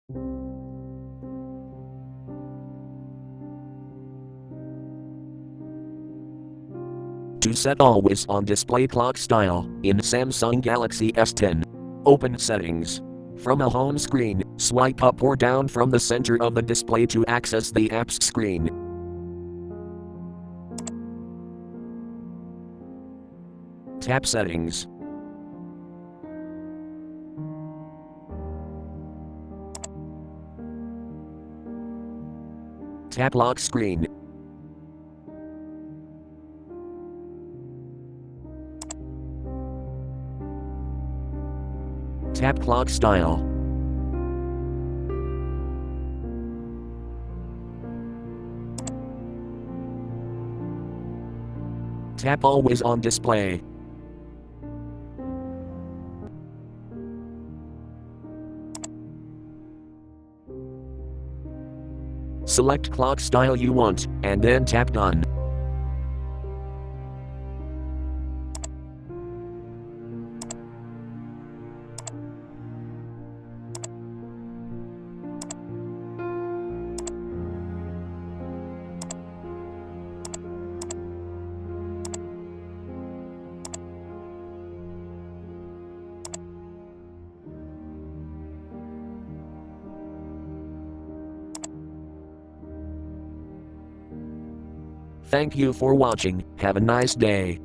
To set always on display clock style in Samsung Galaxy S10. Open Settings. From a home screen, swipe up or down from the center of the display to access the apps screen. Tap Settings. Tap Lock Screen. Tap Clock Style. Tap Always on Display. Select clock style you want, and then tap Done. Thank you for watching. Have a nice day.